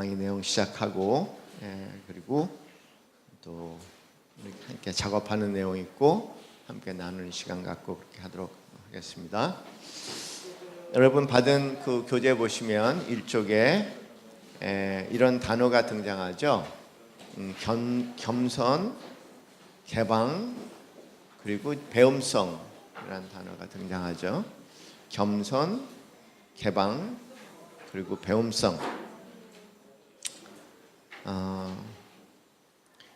강의 내용 시작하고 그리고 또 함께 작업하는 내용 있고 함께 나누는 시간 갖고 그렇게 하도록 하겠습니다. 여러분 받은 그 교재 보시면 1쪽에 이런 단어가 등장하죠. 겸손, 개방, 그리고 배움성이라는 단어가 등장하죠. 겸손, 개방, 그리고 배움성.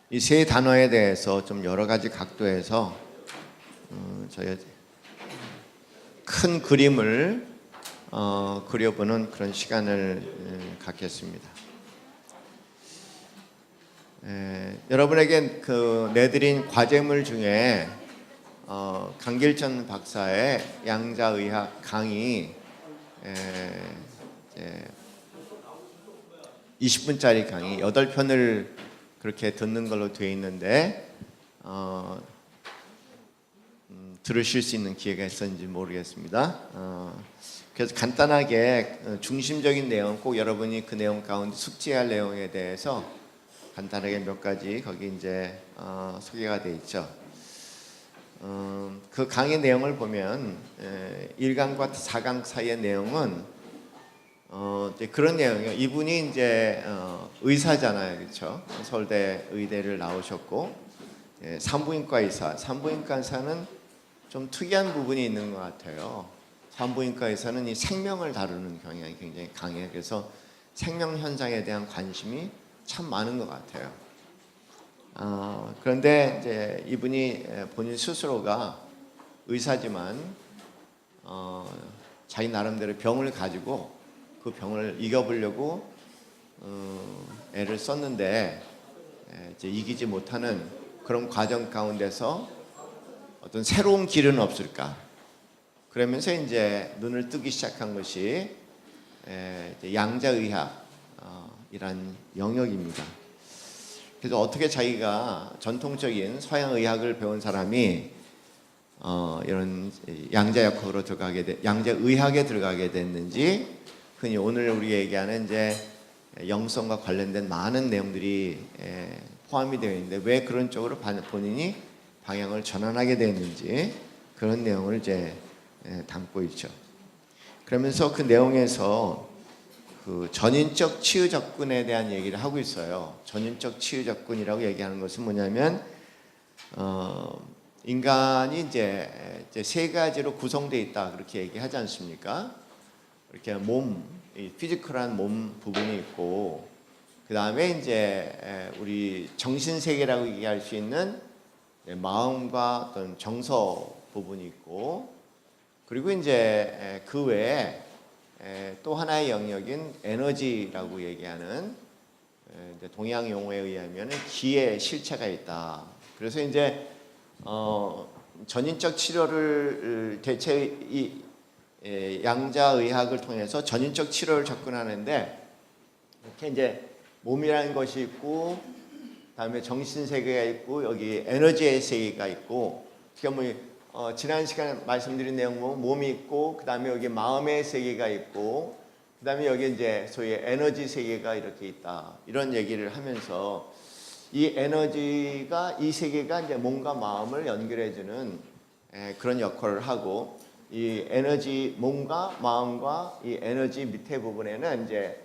이 세 단어에 대해서 좀 여러 가지 각도에서 저희 큰 그림을 그려보는 그런 시간을 갖겠습니다. 여러분에게 내드린 과제물 중에 강길전 박사의 양자의학 강의 20분짜리 강의 8편을 그렇게 듣는 걸로 되어 있는데 들으실 수 있는 기회가 있었는지 모르겠습니다. 그래서 간단하게 중심적인 내용, 꼭 여러분이 그 내용 가운데 숙지할 내용에 대해서 간단하게 몇 가지 거기 이제 소개가 되어 있죠. 그 강의 내용을 보면 1강과 4강 사이의 내용은 그런 내용이에요. 이분이 이제 의사잖아요, 그렇죠? 서울대 의대를 나오셨고 산부인과 의사. 산부인과 의사는 좀 특이한 부분이 있는 것 같아요. 산부인과 의사는 이 생명을 다루는 경향이 굉장히 강해요. 그래서 생명 현상에 대한 관심이 참 많은 것 같아요. 그런데 이제 이분이 본인 스스로가 의사지만 자기 나름대로 병을 가지고 그 병을 이겨보려고 애를 썼는데 이제 이기지 못하는 그런 과정 가운데서 어떤 새로운 길은 없을까? 그러면서 이제 눈을 뜨기 시작한 것이 양자의학 이란 영역입니다. 그래서 어떻게 자기가 전통적인 서양의학을 배운 사람이 이런 양자의학으로 양자의학에 들어가게 됐는지, 흔히 오늘 우리 얘기하는 이제 영성과 관련된 많은 내용들이 포함이 되어 있는데 왜 그런 쪽으로 본인이 방향을 전환하게 됐는지 그런 내용을 이제 담고 있죠. 그러면서 그 내용에서 그 전인적 치유 접근에 대한 얘기를 하고 있어요. 전인적 치유 접근이라고 얘기하는 것은 뭐냐면 인간이 이제 세 가지로 구성되어 있다 그렇게 얘기하지 않습니까? 이렇게 피지컬한 몸 부분이 있고, 그 다음에 이제 우리 정신 세계라고 얘기할 수 있는 마음과 어떤 정서 부분이 있고, 그리고 이제 그 외에 또 하나의 영역인 에너지라고 얘기하는 동양 용어에 의하면 기의 실체가 있다. 그래서 이제 전인적 치료를 대체 양자의학을 통해서 전인적 치료를 접근하는데, 이렇게 이제 몸이라는 것이 있고, 다음에 정신 세계가 있고, 여기 에너지의 세계가 있고, 지난 시간에 말씀드린 내용 보면 몸이 있고, 그 다음에 여기 마음의 세계가 있고, 그 다음에 여기 이제 소위 에너지 세계가 이렇게 있다. 이런 얘기를 하면서 이 에너지가, 이 세계가 이제 몸과 마음을 연결해주는 그런 역할을 하고, 이 에너지, 몸과 마음과 이 에너지 밑에 부분에는 이제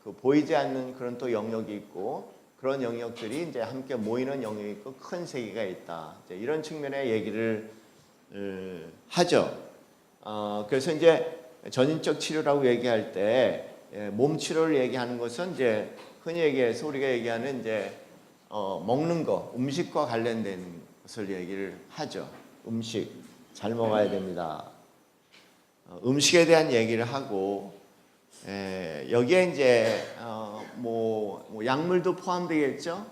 그 보이지 않는 그런 또 영역이 있고, 그런 영역들이 이제 함께 모이는 영역이 있고 큰 세계가 있다. 이제 이런 측면의 얘기를 하죠. 그래서 이제 전인적 치료라고 얘기할 때 몸 치료를 얘기하는 것은 이제 흔히 얘기해서 우리가 얘기하는 이제 먹는 거, 음식과 관련된 것을 얘기를 하죠. 음식 잘 먹어야 됩니다. 음식에 대한 얘기를 하고, 여기에 이제 약물도 포함되겠죠.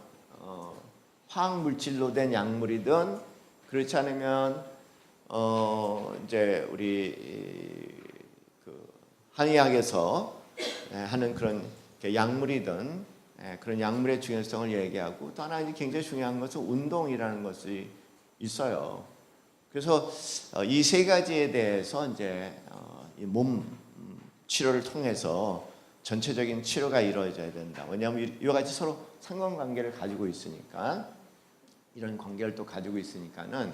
화학 물질로 된 약물이든, 그렇지 않으면 이제 우리 그 한의학에서 하는 그런 약물이든 그런 약물의 중요성을 얘기하고, 또 하나 굉장히 중요한 것은 운동이라는 것이 있어요. 그래서 이 세 가지에 대해서 이제 이 몸 치료를 통해서 전체적인 치료가 이루어져야 된다. 왜냐하면 이와 같이 서로 상관관계를 가지고 있으니까, 이런 관계를 또 가지고 있으니까는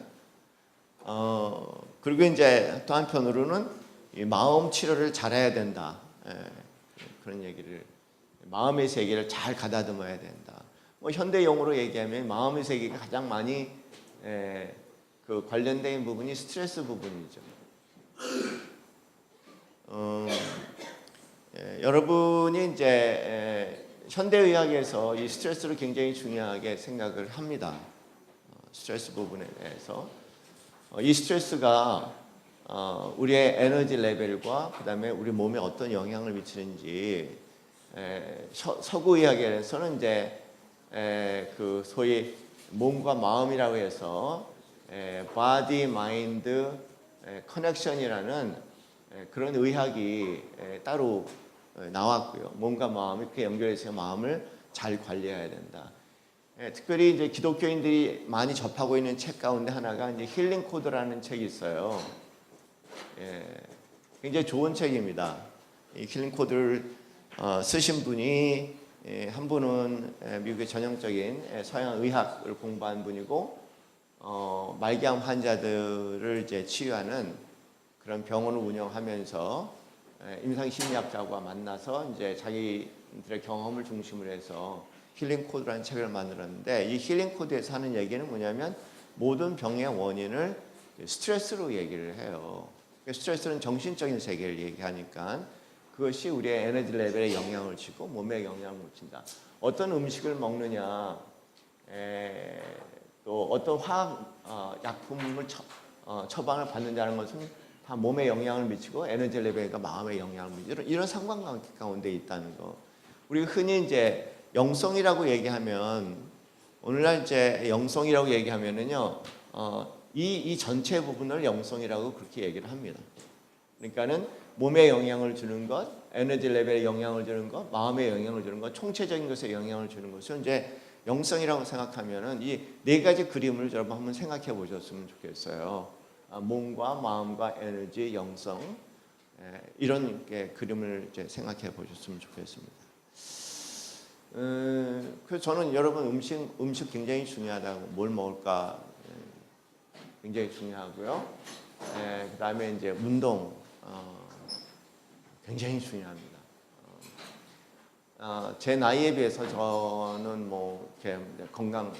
그리고 이제 또 한편으로는 이 마음 치료를 잘해야 된다. 그런 얘기를, 마음의 세계를 잘 가다듬어야 된다. 뭐 현대 용어로 얘기하면 마음의 세계가 가장 많이 그 관련된 부분이 스트레스 부분이죠. 여러분이 이제 현대의학에서 이 스트레스를 굉장히 중요하게 생각을 합니다. 스트레스 부분에 대해서 이 스트레스가 우리의 에너지 레벨과 그 다음에 우리 몸에 어떤 영향을 미치는지 서구 의학에서는 이제 그 소위 몸과 마음이라고 해서 body mind connection이라는 그런 의학이 따로 나왔고요. 몸과 마음이 그렇게 연결해서 마음을 잘 관리해야 된다. 특별히 이제 기독교인들이 많이 접하고 있는 책 가운데 하나가 이제 힐링 코드라는 책이 있어요. 굉장히 좋은 책입니다. 이 힐링 코드를 쓰신 분이 한 분은 미국의 전형적인 서양 의학을 공부한 분이고 말기암 환자들을 이제 치유하는 그런 병원을 운영하면서 임상심리학자와 만나서 이제 자기들의 경험을 중심으로 해서 힐링 코드라는 책을 만들었는데, 이 힐링 코드에서 하는 얘기는 뭐냐면 모든 병의 원인을 스트레스로 얘기를 해요. 스트레스는 정신적인 세계를 얘기하니까 그것이 우리의 에너지 레벨에 영향을 주고 몸에 영향을 미친다. 어떤 음식을 먹느냐, 또 어떤 화학 약품을 처방을 받는다는 것은 다 몸에 영향을 미치고 에너지 레벨과 마음에 영향을 미치고 이런 상관관계 가운데 있다는 거. 우리가 흔히 이제 영성이라고 얘기하면, 오늘날 이제 영성이라고 얘기하면은요, 이 전체 부분을 영성이라고 그렇게 얘기를 합니다. 그러니까는 몸에 영향을 주는 것, 에너지 레벨에 영향을 주는 것, 마음에 영향을 주는 것, 총체적인 것에 영향을 주는 것을 이제 영성이라고 생각하면은 이 네 가지 그림을 여러분 한번 생각해 보셨으면 좋겠어요. 몸과 마음과 에너지, 영성, 이런 그림을 이제 생각해 보셨으면 좋겠습니다. 그래서 저는 여러분 음식 굉장히 중요하다고, 뭘 먹을까 굉장히 중요하고요. 그 다음에 이제 운동 굉장히 중요합니다. 제 나이에 비해서 저는 뭐 이렇게 건강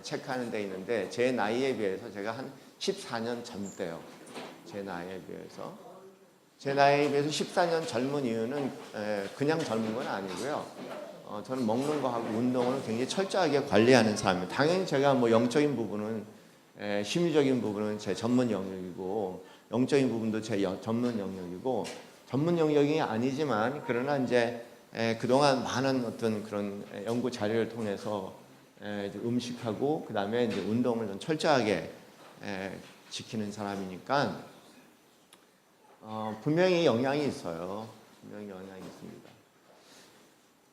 체크하는 데 있는데, 제 나이에 비해서 제가 한 14년 젊대요. 제 나이에 비해서 14년 젊은 이유는 그냥 젊은 건 아니고요. 저는 먹는 거 하고 운동을 굉장히 철저하게 관리하는 사람입니다. 당연히 제가 뭐 영적인 부분은, 심리적인 부분은 제 전문 영역이고, 영적인 부분도 제 전문 영역이고, 전문 영역이 아니지만 그러나 이제 그동안 많은 어떤 그런 연구 자료를 통해서 음식하고 그 다음에 이제 운동을 좀 철저하게 지키는 사람이니까 분명히 영향이 있어요. 분명히 영향이 있습니다.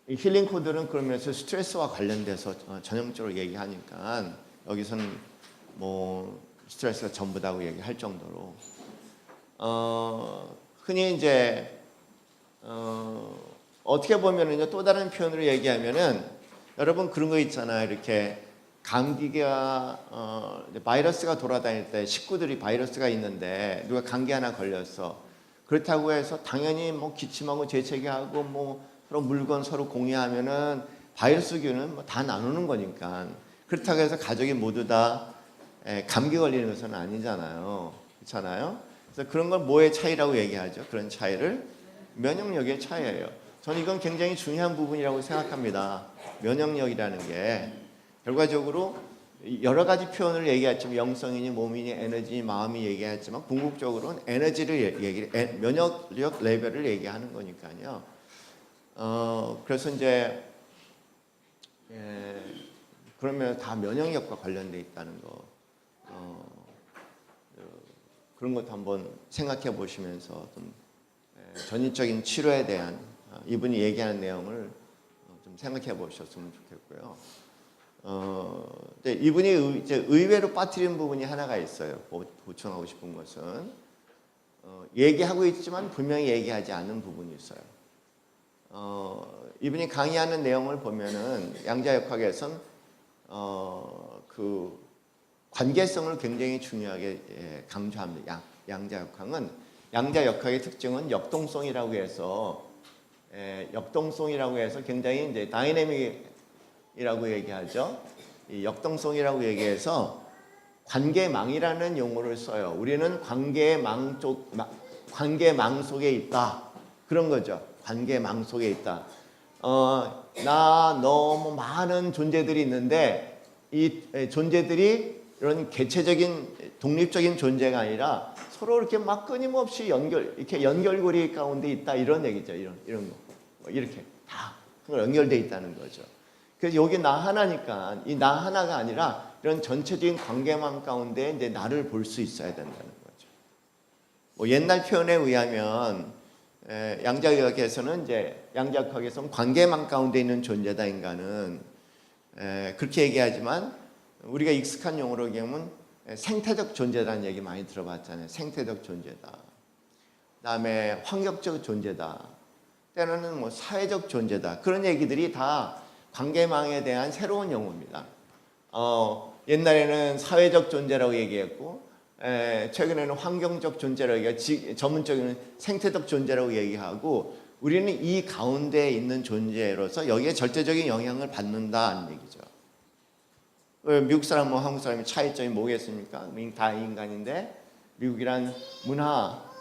이 힐링 코드는 그러면서 스트레스와 관련돼서 전형적으로 얘기하니까 여기서는 뭐 스트레스가 전부다고 얘기할 정도로 흔히 이제 어떻게 보면은요, 또 다른 표현으로 얘기하면은 여러분 그런 거 있잖아요. 이렇게 감기가 바이러스가 돌아다닐 때 식구들이 바이러스가 있는데 누가 감기 하나 걸렸어. 그렇다고 해서 당연히 뭐 기침하고 재채기하고 뭐 서로 물건 서로 공유하면은 바이러스균은 뭐 다 나누는 거니까. 그렇다고 해서 가족이 모두 다 감기 걸리는 것은 아니잖아요. 그렇잖아요. 그래서 그런 걸 뭐의 차이라고 얘기하죠? 그런 차이를 면역력의 차이예요. 저는 이건 굉장히 중요한 부분이라고 생각합니다. 면역력이라는 게 결과적으로 여러 가지 표현을 얘기했지만, 영성이니 몸이니 에너지니 마음이 얘기했지만 궁극적으로는 에너지를 면역력 레벨을 얘기하는 거니까요. 그래서 이제 그러면 다 면역력과 관련돼 있다는 거, 그런 것도 한번 생각해 보시면서 좀 전인적인 치료에 대한 이분이 얘기하는 내용을 좀 생각해 보셨으면 좋겠고요. 이분이 이제 의외로 빠뜨린 부분이 하나가 있어요. 보충하고 싶은 것은 얘기하고 있지만 분명히 얘기하지 않는 부분이 있어요. 이분이 강의하는 내용을 보면은 양자역학에선 그 관계성을 굉장히 중요하게 강조합니다. 양자역학의 특징은 역동성이라고 해서 굉장히 이제 다이내믹이라고 얘기하죠. 이 역동성이라고 얘기해서 관계망이라는 용어를 써요. 우리는 관계망 속에 있다. 그런 거죠. 관계망 속에 있다. 나, 너, 뭐 많은 존재들이 있는데 이 존재들이 이런 개체적인 독립적인 존재가 아니라 서로 이렇게 막 끊임없이 이렇게 연결고리 가운데 있다 이런 얘기죠. 이런 거. 이렇게 다 연결돼 있다는 거죠. 그래서 여기 나 하나니까 이 나 하나가 아니라 이런 전체적인 관계망 가운데 이제 나를 볼 수 있어야 된다는 거죠. 뭐 옛날 표현에 의하면 양자역학에서는 관계망 가운데 있는 존재다 인간은 그렇게 얘기하지만 우리가 익숙한 용어로 얘기하면 생태적 존재라는 얘기 많이 들어봤잖아요. 생태적 존재다. 그다음에 환경적 존재다. 때로는 뭐 사회적 존재다. 그런 얘기들이 다 관계망에 대한 새로운 용어입니다. 옛날에는 사회적 존재라고 얘기했고 최근에는 환경적 존재라고 얘기하고 전문적으로는 생태적 존재라고 얘기하고 우리는 이 가운데 있는 존재로서 여기에 절대적인 영향을 받는다는 얘기죠. 미국 사람과 한국 사람의 차이점이 뭐겠습니까? 다 인간인데 미국이란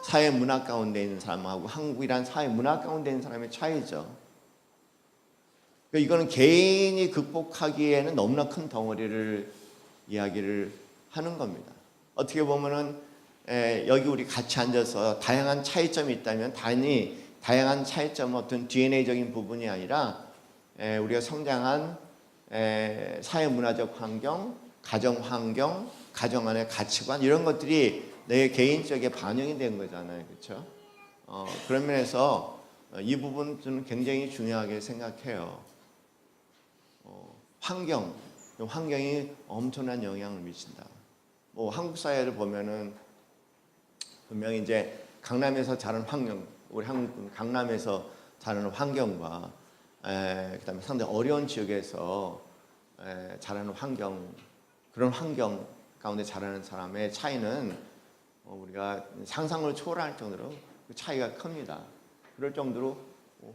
사회 문화 가운데 있는 사람하고 한국이란 사회 문화 가운데 있는 사람의 차이죠. 이거는 개인이 극복하기에는 너무나 큰 덩어리를 이야기를 하는 겁니다. 어떻게 보면은 여기 우리 같이 앉아서 다양한 차이점이 있다면 다양한 차이점은 어떤 DNA적인 부분이 아니라 우리가 성장한 사회 문화적 환경, 가정 환경, 가정 안의 가치관 이런 것들이 내 개인적에 반영이 된 거잖아요, 그렇죠? 그런 면에서 이 부분 저는 굉장히 중요하게 생각해요. 환경이 엄청난 영향을 미친다. 뭐 한국 사회를 보면은 분명히 이제 강남에서 자란 환경, 우리 한국 강남에서 자라는 환경과 그다음에 상당히 어려운 지역에서 자라는 그런 환경 가운데 자라는 사람의 차이는 우리가 상상을 초월할 정도로 그 차이가 큽니다. 그럴 정도로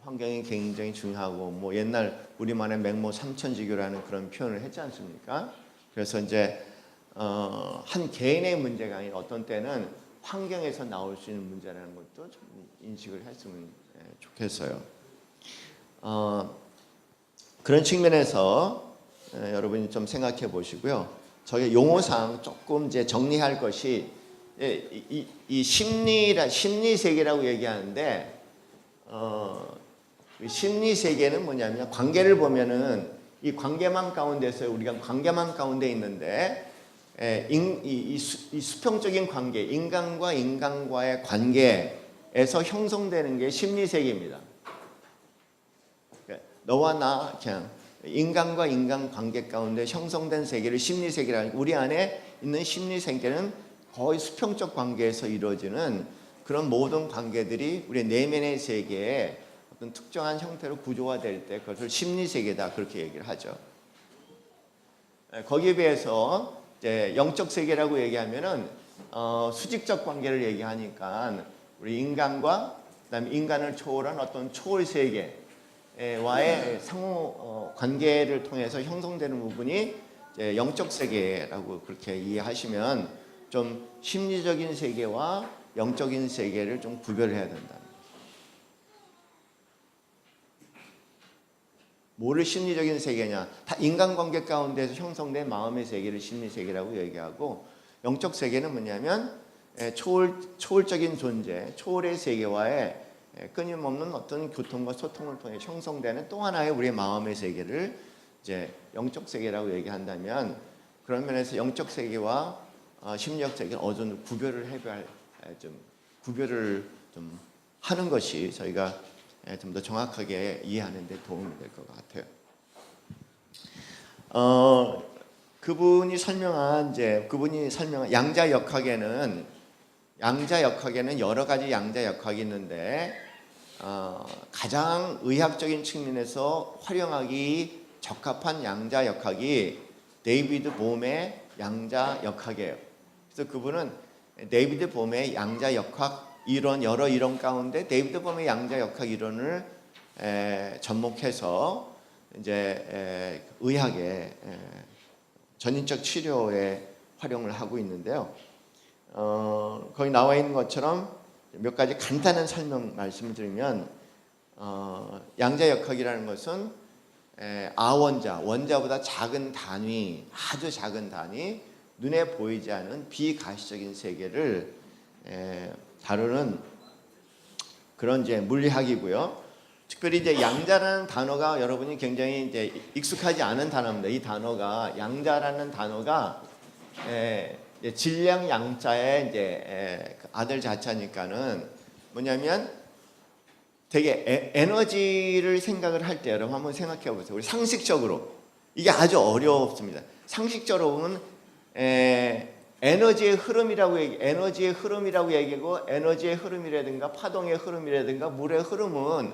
환경이 굉장히 중요하고 뭐 옛날 우리만의 맹모 삼천지교라는 그런 표현을 했지 않습니까? 그래서 이제 한 개인의 문제가 아닌 어떤 때는 환경에서 나올 수 있는 문제라는 것도 좀 인식을 했으면 좋겠어요. 그런 측면에서 여러분이 좀 생각해 보시고요. 저희 용어상 조금 이제 정리할 것이 이 심리 세계라고 얘기하는데 심리 세계는 뭐냐면 관계를 보면은 이 관계망 가운데서 우리가 관계망 가운데 있는데 이 수평적인 관계, 인간과 인간과의 관계에서 형성되는 게 심리 세계입니다. 너와 나 그냥 인간과 인간 관계 가운데 형성된 세계를 심리 세계라는 우리 안에 있는 심리 세계는 거의 수평적 관계에서 이루어지는 그런 모든 관계들이 우리 내면의 세계에 어떤 특정한 형태로 구조화될 때 그것을 심리 세계다 그렇게 얘기를 하죠. 거기에 비해서 이제 영적 세계라고 얘기하면은 수직적 관계를 얘기하니까 우리 인간과 그다음에 인간을 초월한 어떤 초월 세계와의 상호 관계를 통해서 형성되는 부분이 이제 영적 세계라고 그렇게 이해하시면 좀 심리적인 세계와 영적인 세계를 좀 구별해야 된다. 뭐를 심리적인 세계냐? 다 인간관계 가운데서 형성된 마음의 세계를 심리세계라고 얘기하고 영적 세계는 뭐냐면 초월적인 존재, 초월의 세계와의 끊임없는 어떤 교통과 소통을 통해 형성되는 또 하나의 우리의 마음의 세계를 이제 영적 세계라고 얘기한다면 그런 면에서 영적 세계와 심리적 세계는 어느 정도 구별을 좀 하는 것이 저희가 좀 더 정확하게 이해하는 데 도움이 될 것 같아요. 그분이 설명한 양자역학에는 여러 가지 양자역학이 있는데 가장 의학적인 측면에서 활용하기 적합한 양자역학이 데이비드 봄의 양자역학이에요. 그래서 그분은 데이비드 봄의 양자역학 이론, 여러 이론 가운데 데이비드 봄의 양자역학 이론을 접목해서 이제 의학의 전인적 치료에 활용을 하고 있는데요. 거기 나와 있는 것처럼 몇 가지 간단한 설명 말씀을 드리면 양자역학이라는 것은 아원자, 원자보다 작은 단위, 아주 작은 단위, 눈에 보이지 않는 비가시적인 세계를 다루는 그런 이제 물리학이고요. 특별히 이제 양자라는 단어가 여러분이 굉장히 이제 익숙하지 않은 단어입니다. 이 단어가 양자라는 단어가 질량 양자의 이제 아들 자자니까는 뭐냐면 되게 에너지를 생각을 할 때 여러분 한번 생각해 보세요. 우리 상식적으로 이게 아주 어렵습니다. 상식적으로 보면 에너지의 흐름이라고 얘기하고 에너지의 흐름이라든가 파동의 흐름이라든가 물의 흐름은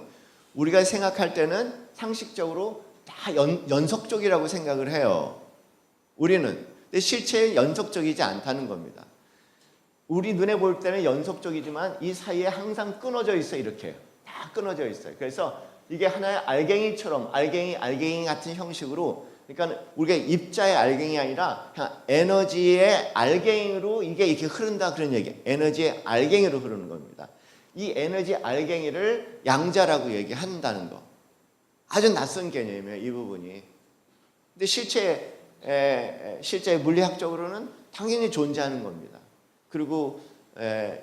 우리가 생각할 때는 상식적으로 다 연속적이라고 생각을 해요. 우리는. 근데 실제 연속적이지 않다는 겁니다. 우리 눈에 볼 때는 연속적이지만 이 사이에 항상 끊어져 있어요. 이렇게 다 끊어져 있어요. 그래서 이게 하나의 알갱이처럼 알갱이 같은 형식으로, 그러니까 우리가 입자의 알갱이 아니라 그냥 에너지의 알갱이로 이게 이렇게 흐른다 그런 얘기예요. 에너지의 알갱이로 흐르는 겁니다. 이 에너지 알갱이를 양자라고 얘기한다는 거. 아주 낯선 개념이에요, 이 부분이. 근데 실제 물리학적으로는 당연히 존재하는 겁니다. 그리고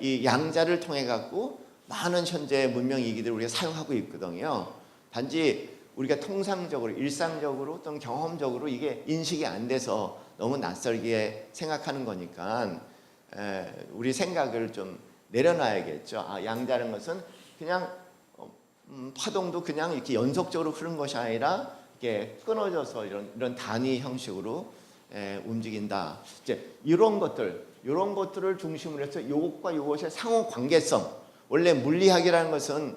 이 양자를 통해 갖고 많은 현재 문명이기들을 우리가 사용하고 있거든요. 단지 우리가 통상적으로, 일상적으로 또는 경험적으로 이게 인식이 안 돼서 너무 낯설게 생각하는 거니까 우리 생각을 좀 내려놔야겠죠. 양자라는 것은 그냥 파동도 그냥 이렇게 연속적으로 흐르는 것이 아니라 이렇게 끊어져서 이런 단위 형식으로 움직인다. 이제 이런 것들을 중심으로 해서 이것과 이것의 상호 관계성. 원래 물리학이라는 것은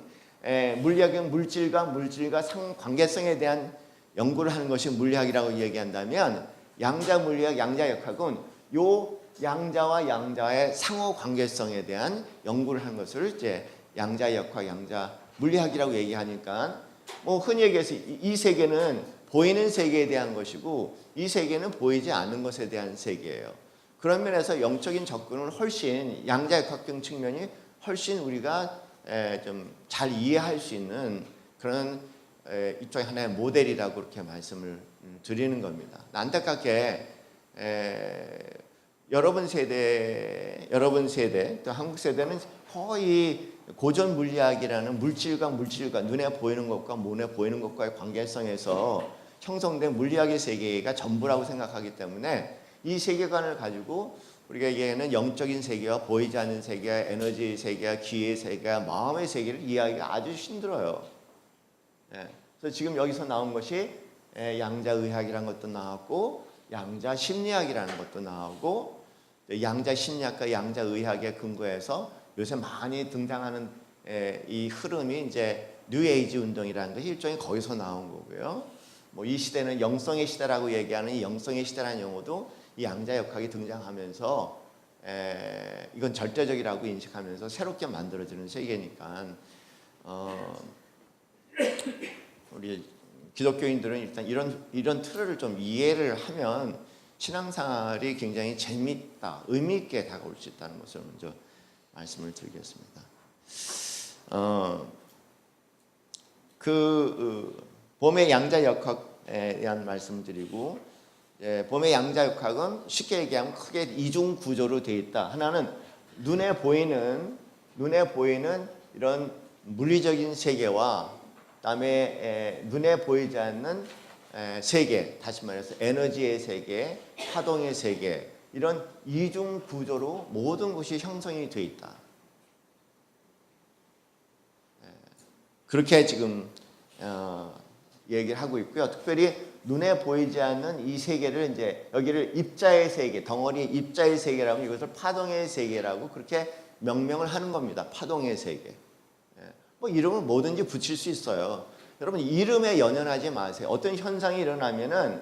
물리학은 물질과 상호 관계성에 대한 연구를 하는 것이 물리학이라고 얘기한다면 양자 물리학, 양자역학은 요 양자와 양자의 상호 관계성에 대한 연구를 하는 것을 이제 양자역학, 양자 물리학이라고 얘기하니까 뭐 흔히 얘기해서 이 세계는 보이는 세계에 대한 것이고 이 세계는 보이지 않는 것에 대한 세계예요. 그런 면에서 영적인 접근은 훨씬 양자역학적 측면이 훨씬 우리가 좀 잘 이해할 수 있는 그런 이쪽의 하나의 모델이라고 그렇게 말씀을 드리는 겁니다. 안타깝게 여러분 세대 또 한국 세대는 거의 고전 물리학이라는 물질과 눈에 보이는 것과 몸에 보이는 것과의 관계성에서 형성된 물리학의 세계가 전부라고 생각하기 때문에 이 세계관을 가지고 우리가 얘기하는 영적인 세계와 보이지 않는 세계와 에너지 세계와 기의 세계와 마음의 세계를 이해하기가 아주 힘들어요. 그래서 지금 여기서 나온 것이 양자의학이라는 것도 나왔고 양자심리학이라는 것도 나오고 양자심리학과 양자의학에 근거해서 요새 많이 등장하는 이 흐름이 이제 뉴에이지 운동이라는 것이 일종의 거기서 나온 거고요. 뭐 이 시대는 영성의 시대라고 얘기하는 이 영성의 시대라는 용어도 이 양자역학이 등장하면서 이건 절대적이라고 인식하면서 새롭게 만들어지는 세계니까 우리 기독교인들은 일단 이런 틀을 좀 이해를 하면 신앙생활이 굉장히 재밌다, 의미 있게 다가올 수 있다는 것을 먼저 말씀을 드리겠습니다. 봄의 양자역학에 대한 말씀을 드리고, 봄의 양자역학은 쉽게 얘기하면 크게 이중 구조로 되어 있다. 하나는 눈에 보이는 이런 물리적인 세계와 그다음에 눈에 보이지 않는 세계, 다시 말해서 에너지의 세계, 파동의 세계, 이런 이중 구조로 모든 것이 형성이 되어 있다. 그렇게 지금 얘기를 하고 있고요. 특별히 눈에 보이지 않는 이 세계를 이제 여기를 입자의 세계, 덩어리 입자의 세계라고, 이것을 파동의 세계라고 그렇게 명명을 하는 겁니다. 파동의 세계. 뭐 이름을 뭐든지 붙일 수 있어요. 여러분 이름에 연연하지 마세요. 어떤 현상이 일어나면은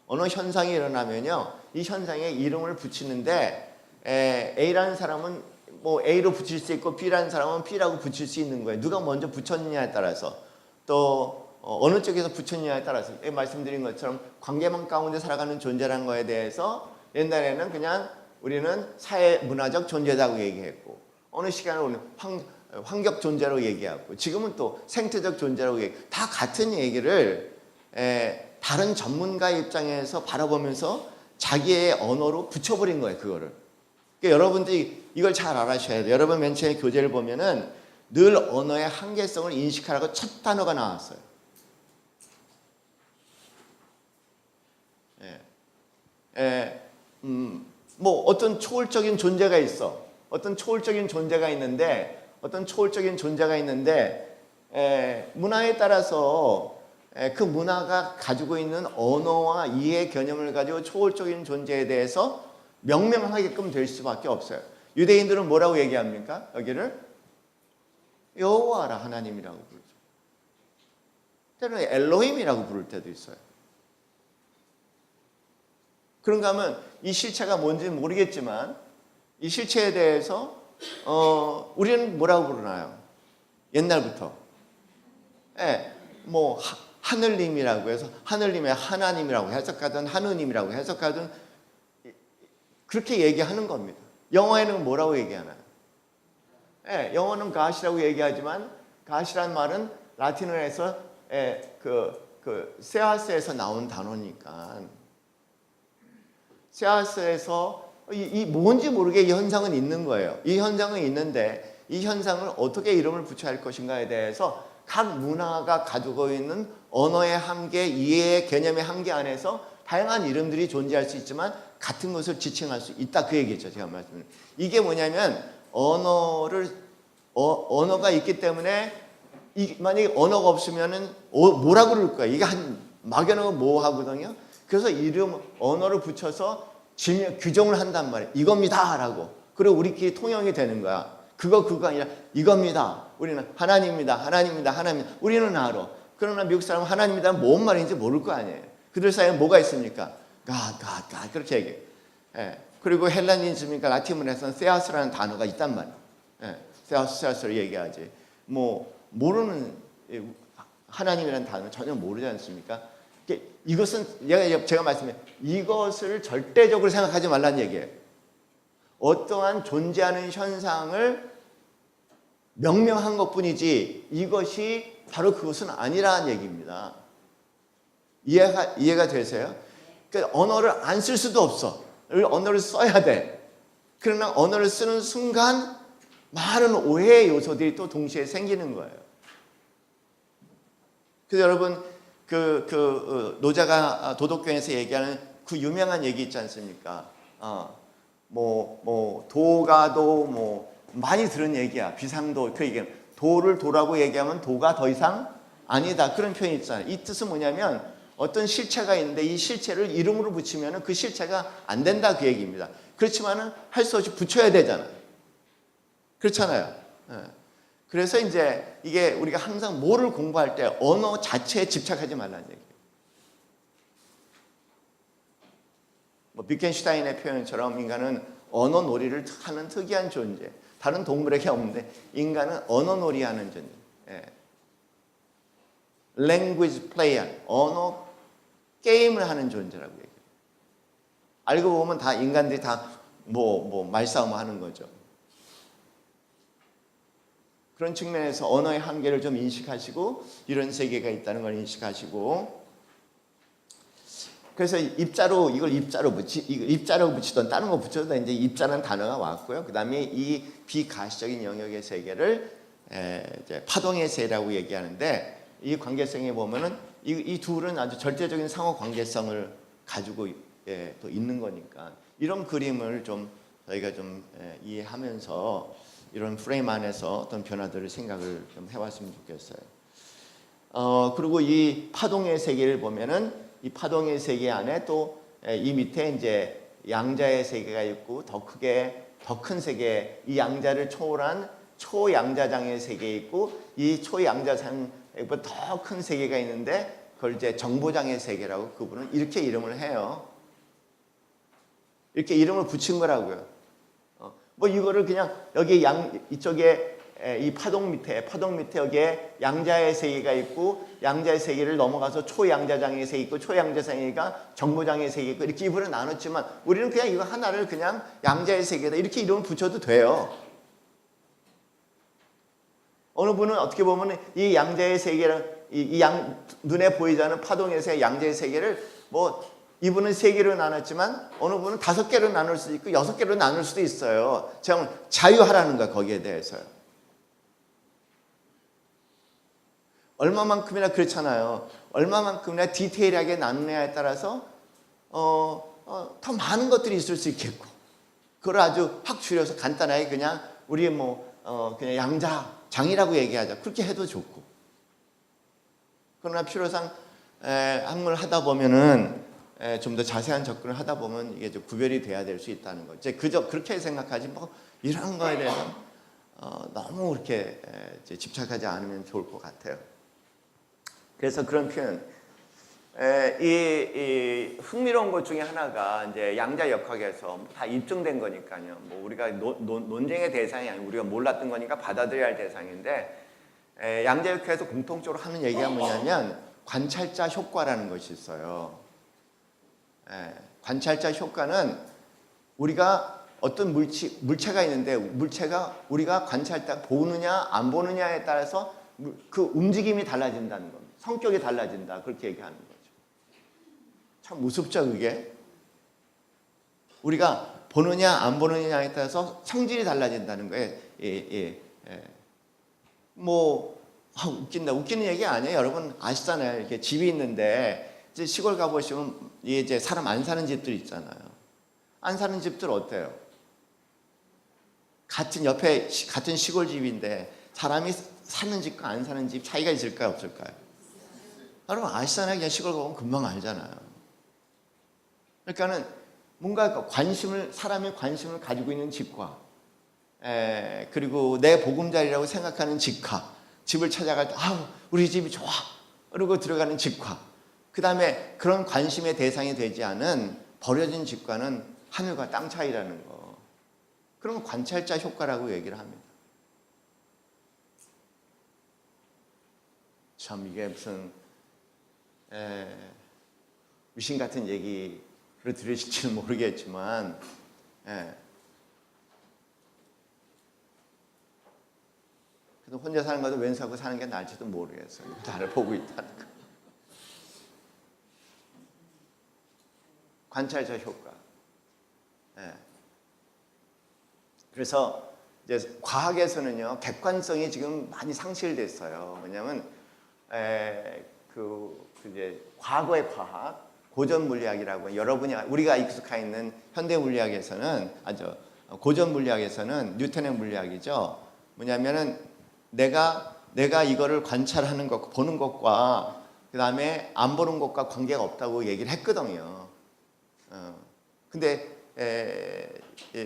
어느 현상이 일어나면요, 이 현상에 이름을 붙이는데 A라는 사람은 뭐 A로 붙일 수 있고 B라는 사람은 B라고 붙일 수 있는 거예요. 누가 먼저 붙였느냐에 따라서 또 어느 쪽에서 붙였느냐에 따라서 말씀드린 것처럼 관계망 가운데 살아가는 존재라는 거에 대해서 옛날에는 그냥 우리는 사회 문화적 존재라고 얘기했고 어느 시간에 우리는 환경 존재라고 얘기하고 지금은 또 생태적 존재라고 얘기하고 다 같은 얘기를 다른 전문가 입장에서 바라보면서 자기의 언어로 붙여버린 거예요. 그거를. 그러니까 여러분들이 이걸 잘 알아셔야 돼요. 여러분 맨 처음에 교재를 보면은 늘 언어의 한계성을 인식하라고 첫 단어가 나왔어요. 뭐 어떤 초월적인 존재가 있어. 어떤 초월적인 존재가 있는데 문화에 따라서 그 문화가 가지고 있는 언어와 이해 개념을 가지고 초월적인 존재에 대해서 명명하게끔 될 수밖에 없어요. 유대인들은 뭐라고 얘기합니까? 여기를 여호와라 하나님이라고 부르죠. 때로는 엘로힘이라고 부를 때도 있어요. 그런가 하면 이 실체가 뭔지는 모르겠지만 이 실체에 대해서 우리는 뭐라고 부르나요? 옛날부터 뭐 하늘님이라고 해서 하늘님의 하나님이라고 해석하든 하느님이라고 해석하든 그렇게 얘기하는 겁니다. 영어에는 뭐라고 얘기하나요? 영어는 God이라고 얘기하지만 God이란 말은 라틴어에서 세아스에서 나온 단어니까 세아스에서 이 뭔지 모르게 이 현상은 있는 거예요. 이 현상은 있는데 이 현상을 어떻게 이름을 붙여야 할 것인가에 대해서 각 문화가 가지고 있는 언어의 한계, 이해의 개념의 한계 안에서 다양한 이름들이 존재할 수 있지만 같은 것을 지칭할 수 있다 그 얘기죠. 제가 말씀드린 이게 뭐냐면 언어가 있기 때문에 만약에 언어가 없으면은 뭐라 그럴 거야. 이게 한 막연하고 모호하거든요. 그래서 언어를 붙여서 규정을 한단 말이에요. 이겁니다라고. 그리고 우리끼리 통용이 되는 거야. 그거 아니라 이겁니다. 우리는 하나님입니다. 우리는 알아. 그러나 미국 사람은 하나님이다 뭔 말인지 모를 거 아니에요. 그들 사이에 뭐가 있습니까? God 그렇게 얘기해요. 그리고 헬라니즘이니까 라틴문에서는 세아스라는 단어가 있단 말이에요. 세아스를 얘기하지. 뭐 모르는 하나님이라는 단어 전혀 모르지 않습니까? 이것은 제가 말씀해 이것을 절대적으로 생각하지 말라는 얘기예요. 어떠한 존재하는 현상을 명명한 것뿐이지 이것이 바로 그것은 아니라는 얘기입니다. 이해가 되세요? 그러니까 언어를 안 쓸 수도 없어. 언어를 써야 돼. 그러나 언어를 쓰는 순간 많은 오해의 요소들이 또 동시에 생기는 거예요. 그래서 여러분 노자가 도덕경에서 얘기하는 그 유명한 얘기 있지 않습니까? 도가도 많이 들은 얘기야. 비상도 그 얘기. 도를 도라고 얘기하면 도가 더 이상 아니다. 그런 표현이 있잖아요. 이 뜻은 뭐냐면 어떤 실체가 있는데 이 실체를 이름으로 붙이면 그 실체가 안 된다 그 얘기입니다. 그렇지만은 할 수 없이 붙여야 되잖아요. 그렇잖아요. 그래서 이제 이게 우리가 항상 뭐를 공부할 때 언어 자체에 집착하지 말라는 얘기예요. 비켄슈타인의 표현처럼 인간은 언어 놀이를 하는 특이한 존재. 다른 동물에게 없는데 인간은 언어 놀이하는 존재. language player, 언어 게임을 하는 존재라고 얘기해요. 알고 보면 다 인간들이 다 말싸움 하는 거죠. 그런 측면에서 언어의 한계를 좀 인식하시고 이런 세계가 있다는 걸 인식하시고 그래서 입자로 붙이던 다른 거 붙여도 이제 입자라는 단어가 왔고요. 그 다음에 이 비가시적인 영역의 세계를 이제 파동의 세라고 얘기하는데 이 관계성에 보면은 이 둘은 아주 절대적인 상호 관계성을 가지고 또 있는 거니까 이런 그림을 좀 저희가 좀 이해하면서 이런 프레임 안에서 어떤 변화들을 생각을 좀 해봤으면 좋겠어요. 그리고 이 파동의 세계를 보면은 이 파동의 세계 안에 또 이 밑에 이제 양자의 세계가 있고 더 큰 세계, 이 양자를 초월한 초양자장의 세계 있고 이 초양자장보다 더 큰 세계가 있는데 그걸 이제 정보장의 세계라고 그분은 이렇게 이름을 해요. 이렇게 이름을 붙인 거라고요. 뭐 이거를 그냥 여기 이쪽에 이 파동 밑에 여기에 양자의 세계가 있고 양자의 세계를 넘어가서 초양자장의 세계 있고 초양자장이가 정보장의 세계 있고 이렇게 이분을 나눴지만 우리는 그냥 이거 하나를 그냥 양자의 세계다 이렇게 이름을 붙여도 돼요. 어느 분은 어떻게 보면 이 양자의 세계를 눈에 보이지 않는 파동에서의 양자의 세계를 뭐 이분은 3개로 나눴지만 어느 분은 5개로 나눌 수도 있고 6개로 나눌 수도 있어요. 정말 자유하라는 거야 거기에 대해서요. 얼마만큼이나 그렇잖아요. 얼마만큼이나 디테일하게 나누냐에 따라서 더 많은 것들이 있을 수 있겠고 그걸 아주 확 줄여서 간단하게 그냥 우리 그냥 양자장이라고 얘기하자. 그렇게 해도 좋고 그러나 필요상 학문을 하다 보면은 좀 더 자세한 접근을 하다 보면 이게 좀 구별이 돼야 될 수 있다는 거죠. 그저 그렇게 생각하지 뭐 이런 거에 대해서 너무 그렇게 집착하지 않으면 좋을 것 같아요. 그래서 그런 표현, 이 흥미로운 것 중에 하나가 이제 양자역학에서 다 입증된 거니까요. 뭐 우리가 논쟁의 대상이 아니고 우리가 몰랐던 거니까 받아들여야 할 대상인데 양자역학에서 공통적으로 하는 얘기가 뭐냐면 관찰자 효과라는 것이 있어요. 관찰자 효과는 우리가 어떤 물체가 있는데 물체가 우리가 관찰 때 보느냐 안 보느냐에 따라서 그 움직임이 달라진다는 겁니다. 성격이 달라진다 그렇게 얘기하는 거죠. 참 무섭죠 그게. 우리가 보느냐 안 보느냐에 따라서 성질이 달라진다는 거예요. 웃긴다. 웃기는 얘기 아니에요. 여러분 아시잖아요. 이렇게 집이 있는데 이제 시골 가보시면 이제 사람 안 사는 집들 있잖아요. 안 사는 집들 어때요? 같은 시골집인데 사람이 사는 집과 안 사는 집 차이가 있을까요? 없을까요? 여러분 아시잖아요. 그냥 시골 가보면 금방 알잖아요. 그러니까는 뭔가 사람이 관심을 가지고 있는 집과 그리고 내 보금자리라고 생각하는 집을 찾아갈 때 우리 집이 좋아 그러고 들어가는 집과 그 다음에 그런 관심의 대상이 되지 않은 버려진 집과는 하늘과 땅 차이라는 거. 그러면 관찰자 효과라고 얘기를 합니다. 참 이게 무슨 미신 같은 얘기를 들으실지는 모르겠지만 그래도 혼자 사는 것도 왼수하고 사는 게 나을지도 모르겠어요. 나를 보고 있다는 거. 관찰자 효과. 그래서 이제 과학에서는요 객관성이 지금 많이 상실됐어요. 왜냐하면 이제 과거의 과학, 고전 물리학이라고 우리가 익숙해 있는 현대 물리학에서는 고전 물리학에서는 뉴턴의 물리학이죠. 뭐냐면은 내가 이거를 관찰하는 것, 보는 것과 그 다음에 안 보는 것과 관계가 없다고 얘기를 했거든요. 근데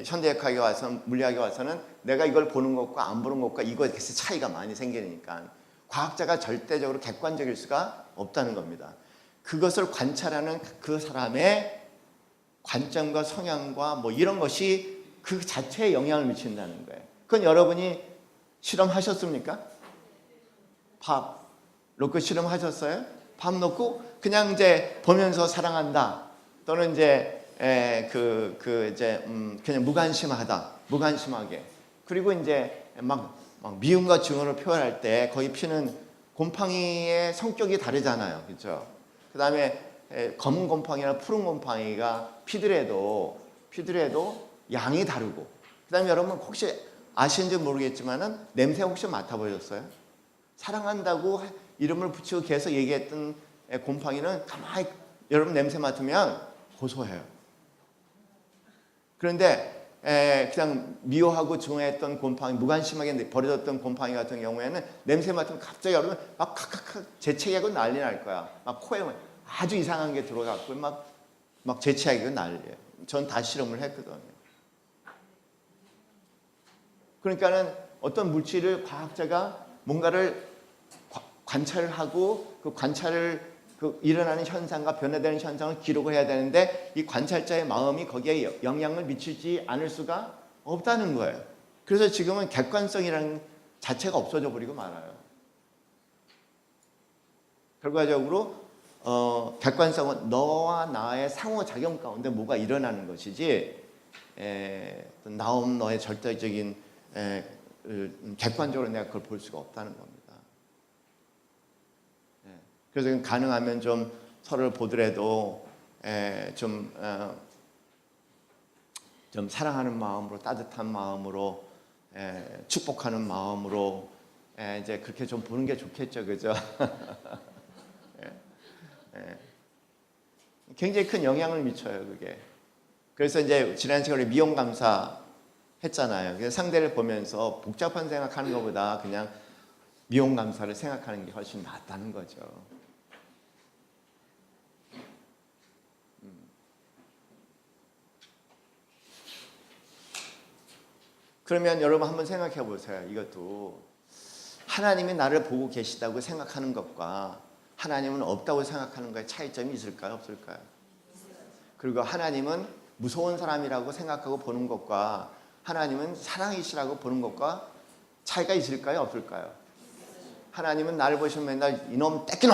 현대학에 와서 물리학에 와서는 내가 이걸 보는 것과 안 보는 것과 이거에 대해서 차이가 많이 생기니까 과학자가 절대적으로 객관적일 수가 없다는 겁니다. 그것을 관찰하는 그 사람의 관점과 성향과 뭐 이런 것이 그 자체에 영향을 미친다는 거예요. 그건 여러분이 실험하셨습니까? 밥 놓고 실험하셨어요? 밥 놓고 그냥 이제 보면서 사랑한다 또는 이제 그냥 무관심하게 그리고 이제 막 미움과 증오를 표현할 때 거기 피는 곰팡이의 성격이 다르잖아요, 그렇죠? 그 다음에 검은 곰팡이나 푸른 곰팡이가 피더라도 양이 다르고 그 다음에 여러분 혹시 아시는지 모르겠지만은 냄새 혹시 맡아보셨어요? 사랑한다고 이름을 붙이고 계속 얘기했던 곰팡이는 가만히 여러분 냄새 맡으면 고소해요. 그런데 그냥 미워하고 증오했던 곰팡이, 무관심하게 버려졌던 곰팡이 같은 경우에는 냄새 맡으면 갑자기 여러분 막 칵칵칵 재채기하고 난리 날 거야. 막 코에 아주 이상한 게 들어가고 막 재채기하고 난리예요. 전 다 실험을 했거든요. 그러니까는 어떤 물질을 과학자가 뭔가를 관찰을 하고 그 관찰을 일어나는 현상과 변화되는 현상을 기록을 해야 되는데 이 관찰자의 마음이 거기에 영향을 미치지 않을 수가 없다는 거예요. 그래서 지금은 객관성이라는 자체가 없어져 버리고 말아요. 결과적으로 객관성은 너와 나의 상호작용 가운데 뭐가 일어나는 것이지 나온 너의 절대적인 객관적으로 내가 그걸 볼 수가 없다는 겁니다. 그래서 가능하면 좀 서로를 보더라도 좀 사랑하는 마음으로, 따뜻한 마음으로, 축복하는 마음으로 이제 그렇게 좀 보는 게 좋겠죠, 그죠? 굉장히 큰 영향을 미쳐요, 그게. 그래서 이제 지난 시간에 미용 감사 했잖아요. 그래서 상대를 보면서 복잡한 생각하는 것보다 그냥 미용 감사를 생각하는 게 훨씬 낫다는 거죠. 그러면 여러분 한번 생각해 보세요. 이것도 하나님이 나를 보고 계시다고 생각하는 것과 하나님은 없다고 생각하는 것에 차이점이 있을까요? 없을까요? 그리고 하나님은 무서운 사람이라고 생각하고 보는 것과 하나님은 사랑이시라고 보는 것과 차이가 있을까요? 없을까요? 하나님은 나를 보시면 맨날 이놈 떼끼놈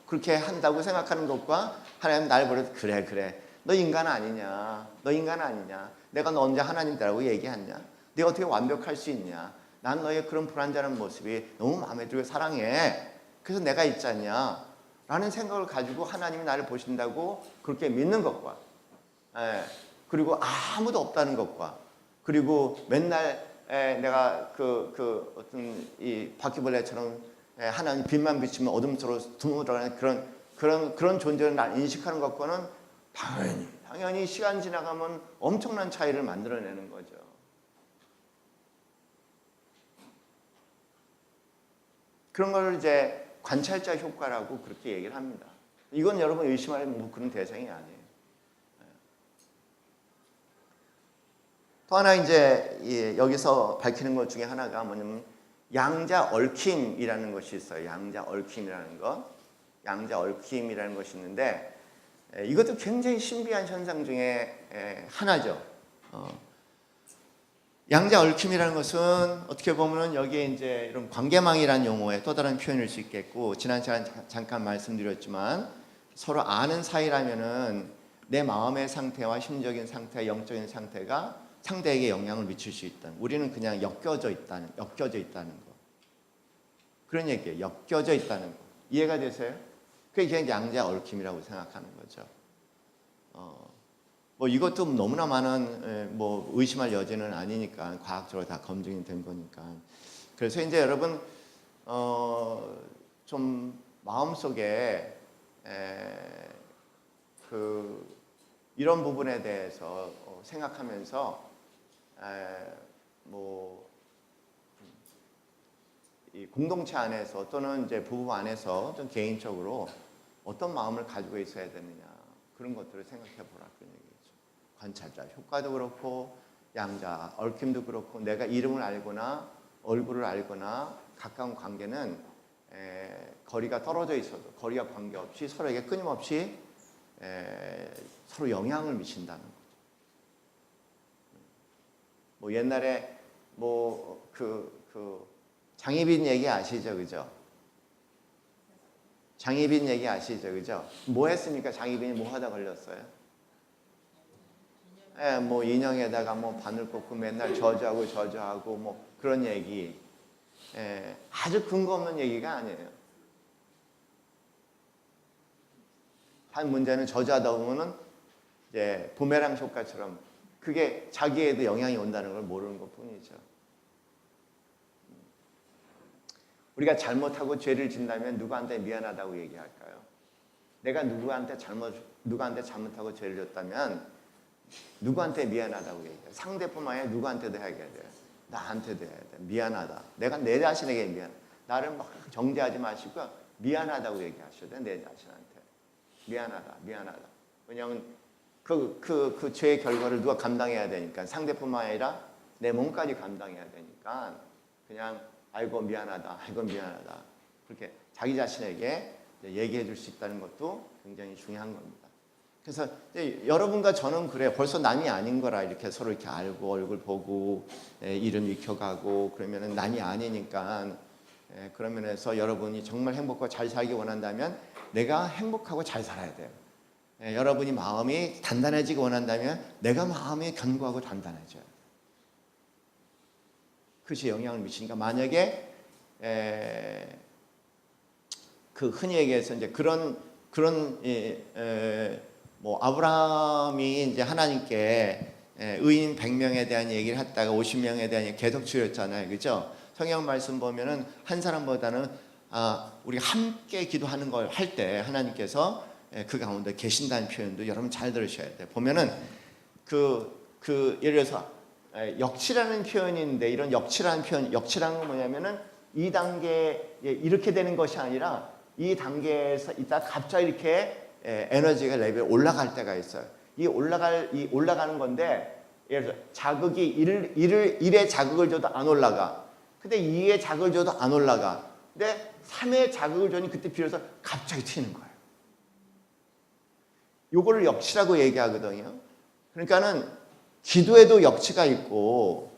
그렇게 한다고 생각하는 것과 하나님은 나를 보면서 그래 너 인간 아니냐, 너 인간 아니냐, 내가 너 언제 하나님이라고 얘기했냐, 네가 어떻게 완벽할 수 있냐, 난 너의 그런 불완전한 모습이 너무 마음에 들고 사랑해, 그래서 내가 있잖냐 라는 생각을 가지고 하나님이 나를 보신다고 그렇게 믿는 것과 그리고 아무도 없다는 것과 그리고 맨날 내가 어떤 이 바퀴벌레처럼 하나님 빛만 비치면 어둠으로 드물어가는 그런 존재를 날 인식하는 것과는 당연히 시간 지나가면 엄청난 차이를 만들어내는 거죠. 그런 걸 이제 관찰자 효과라고 그렇게 얘기를 합니다. 이건 여러분 의심할 뭐 그런 대상이 아니에요. 또 하나 이제 여기서 밝히는 것 중에 하나가 뭐냐면 양자 얽힘이라는 것이 있어요. 양자 얽힘이라는 것. 양자 얽힘이라는 것이 있는데 이것도 굉장히 신비한 현상 중에 하나죠. 양자 얽힘이라는 것은 어떻게 보면 여기에 이제 이런 관계망이라는 용어의 또 다른 표현일 수 있겠고, 지난 시간 잠깐 말씀드렸지만 서로 아는 사이라면은 내 마음의 상태와 심적인 상태, 영적인 상태가 상대에게 영향을 미칠 수 있다. 우리는 그냥 엮여져 있다는 거. 그런 얘기예요. 엮여져 있다는 거. 이해가 되세요? 그게 그냥 양자 얽힘이라고 생각하는 거죠. 뭐 이것도 너무나 많은 뭐 의심할 여지는 아니니까 과학적으로 다 검증이 된 거니까. 그래서 이제 여러분 좀 마음속에 이런 부분에 대해서 생각하면서 뭐 이 공동체 안에서 또는 이제 부부 안에서 좀 개인적으로 어떤 마음을 가지고 있어야 되느냐 그런 것들을 생각해 보라 그런 얘기죠. 관찰자 효과도 그렇고 양자 얽힘도 그렇고 내가 이름을 알거나 얼굴을 알거나 가까운 관계는 거리가 떨어져 있어도 거리가 관계없이 서로에게 끊임없이 서로 영향을 미친다는 거죠. 뭐 옛날에 뭐 장희빈 얘기 아시죠, 그죠? 장희빈 얘기 아시죠, 그죠? 뭐 했습니까? 장희빈이 뭐 하다 걸렸어요? 뭐 인형에다가 뭐 바늘 꽂고 맨날 저주하고 뭐 그런 얘기. 아주 근거 없는 얘기가 아니에요. 한 문제는 저주하다 보면은 이제 부메랑 효과처럼 그게 자기에도 영향이 온다는 걸 모르는 것 뿐이죠. 우리가 잘못하고 죄를 짓는다면 누구한테 미안하다고 얘기할까요? 내가 누구한테 잘못하고 죄를 졌다면 누구한테 미안하다고 얘기해요? 상대뿐만 아니라 누구한테도 해야 돼요. 나한테도 해야 돼. 미안하다. 내가 내 자신에게 미안해. 나를 막 정죄하지 마시고 미안하다고 얘기하셔야 돼. 내 자신한테. 미안하다. 왜냐하면 그 죄의 결과를 누가 감당해야 되니까 상대뿐만 아니라 내 몸까지 감당해야 되니까 그냥 아이고 미안하다, 아이고 미안하다 그렇게 자기 자신에게 얘기해 줄 수 있다는 것도 굉장히 중요한 겁니다. 그래서 여러분과 저는 그래요. 벌써 남이 아닌 거라 이렇게 서로 이렇게 알고 얼굴 보고 이름 익혀가고 그러면은 남이 아니니까 그런 면에서 여러분이 정말 행복하고 잘 살기 원한다면 내가 행복하고 잘 살아야 돼요. 여러분이 마음이 단단해지기 원한다면 내가 마음이 견고하고 단단해져요. 그것이 영향을 미치니까 만약에 그 흔히 얘기해서 이제 그런 뭐 아브라함이 이제 하나님께 의인 100명에 대한 얘기를 했다가 50명에 대한 얘기 계속 줄였잖아요, 그렇죠? 성경 말씀 보면은 한 사람보다는 우리가 함께 기도하는 걸 할 때 하나님께서 그 가운데 계신다는 표현도 여러분 잘 들으셔야 돼요. 보면은 예를 들어서 역치라는 표현이 있는데 이런 역치라는 건 뭐냐면은 이 단계에 이렇게 되는 것이 아니라 이 단계에서 이따 갑자기 이렇게 에너지가 레벨이 올라갈 때가 있어요. 이 올라가는 건데 예를 들어서 자극이 1의 자극을 줘도 안 올라가. 근데 2의 자극을 줘도 안 올라가. 근데 3의 자극을 줬니 그때 비로소 갑자기 튀는 거예요. 요거를 역치라고 얘기하거든요. 그러니까는 기도에도 역치가 있고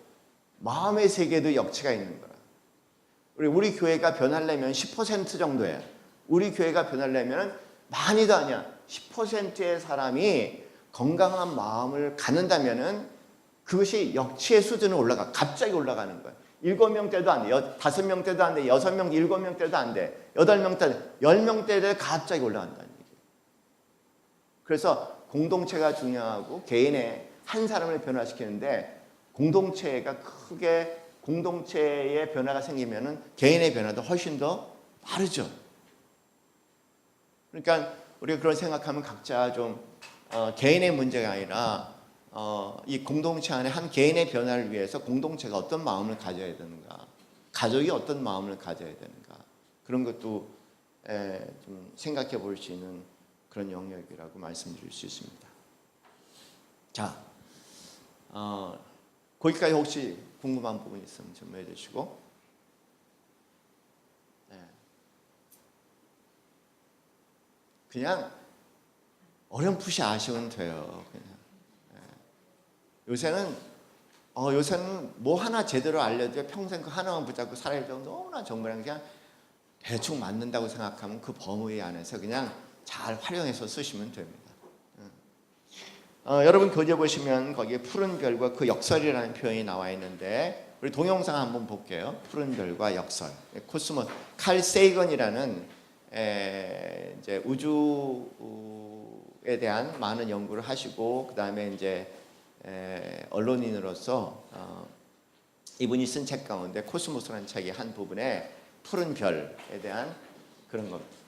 마음의 세계에도 역치가 있는 거라. 우리 교회가 변하려면 10% 정도예요. 우리 교회가 변하려면 많이도 아니야. 10%의 사람이 건강한 마음을 갖는다면은 그것이 역치의 수준으로 올라가. 갑자기 올라가는 거예요. 7명 때도 안 돼. 5명 때도 안 돼. 6명, 7명 때도 안 돼. 8명 때, 10명 때도 갑자기 올라간다는 얘기예요. 그래서 공동체가 중요하고 개인의 한 사람을 변화시키는데 공동체의 변화가 생기면은 개인의 변화도 훨씬 더 빠르죠. 그러니까 우리가 그런 생각하면 각자 좀 개인의 문제가 아니라 이 공동체 안에 한 개인의 변화를 위해서 공동체가 어떤 마음을 가져야 되는가, 가족이 어떤 마음을 가져야 되는가 그런 것도 좀 생각해 볼 수 있는 그런 영역이라고 말씀드릴 수 있습니다. 자, 거기까지 혹시 궁금한 부분 있으면 좀 해주시고. 그냥 어렴풋이 아시면 돼요. 그냥. 요새는 뭐 하나 제대로 알려줘야 평생 그 하나만 붙잡고 살아야 되고 너무나 정말 그냥 대충 맞는다고 생각하면 그 범위 안에서 그냥 잘 활용해서 쓰시면 됩니다. 여러분 교재 보시면 거기에 푸른 별과 그 역설이라는 표현이 나와 있는데 우리 동영상 한번 볼게요. 푸른 별과 역설. 코스모 칼 세이건이라는 이제 우주에 대한 많은 연구를 하시고 그 다음에 이제 언론인으로서 이분이 쓴 책 가운데 코스모스라는 책의 한 부분에 푸른 별에 대한 그런 겁니다.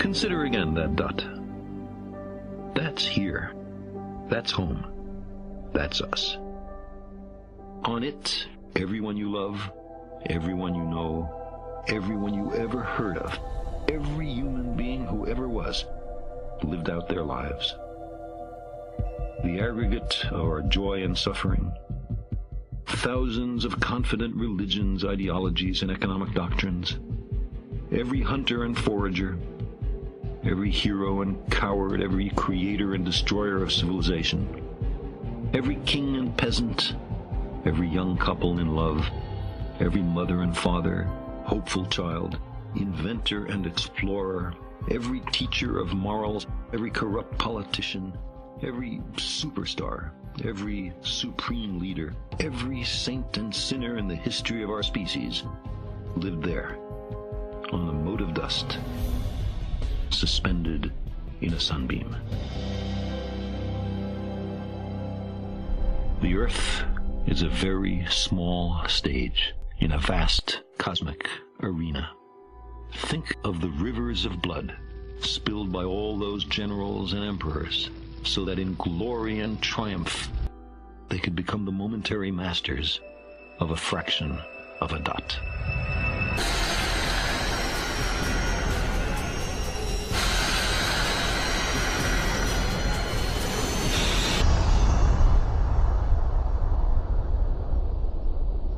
Consider again that dot. That's here. That's home. That's us. On it, everyone you love, everyone you know, everyone you ever heard of, every human being who ever was, lived out their lives. The aggregate of our joy and suffering, thousands of confident religions, ideologies, and economic doctrines, every hunter and forager, every hero and coward, every creator and destroyer of civilization, every king and peasant, every young couple in love, every mother and father, hopeful child, inventor and explorer, every teacher of morals, every corrupt politician, every superstar, every supreme leader, every saint and sinner in the history of our species lived there, on the mote of dust, suspended in a sunbeam. The Earth is a very small stage in a vast cosmic arena. Think of the rivers of blood spilled by all those generals and emperors, so that in glory and triumph they could become the momentary masters of a fraction of a dot.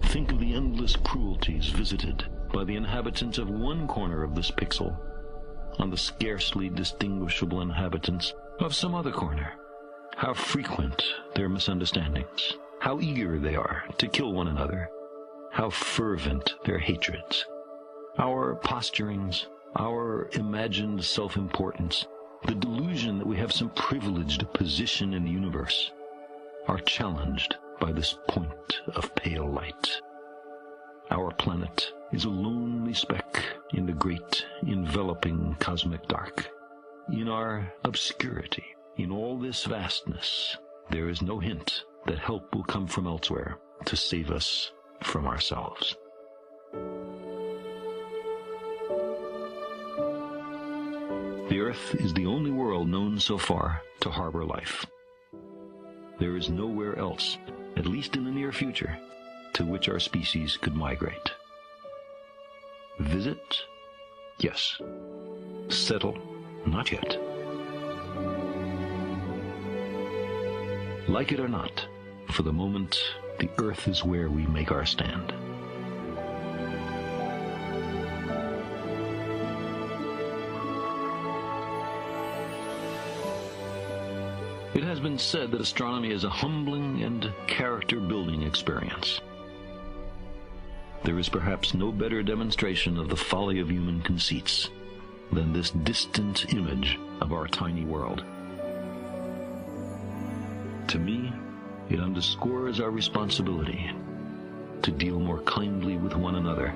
Think of the endless cruelties visited by the inhabitants of one corner of this pixel on the scarcely distinguishable inhabitants of some other corner. How frequent their misunderstandings, how eager they are to kill one another, how fervent their hatreds. Our posturings, our imagined self-importance, the delusion that we have some privileged position in the universe, are challenged by this point of pale light. Our planet is a lonely speck in the great enveloping cosmic dark. In our obscurity, in all this vastness, there is no hint that help will come from elsewhere to save us from ourselves. The Earth is the only world known so far to harbor life. There is nowhere else, at least in the near future, to which our species could migrate. Visit? Yes. Settle? Not yet. Like it or not, for the moment, the Earth is where we make our stand. It has been said that astronomy is a humbling and character-building experience. There is perhaps no better demonstration of the folly of human conceits than this distant image of our tiny world. To me, it underscores our responsibility to deal more kindly with one another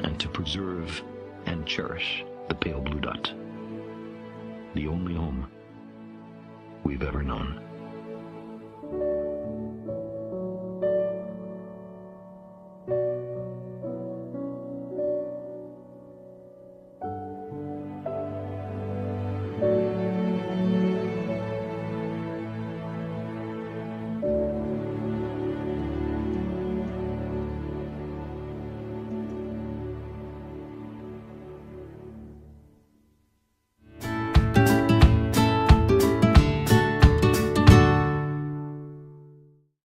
and to preserve and cherish the pale blue dot, the only home we've ever known.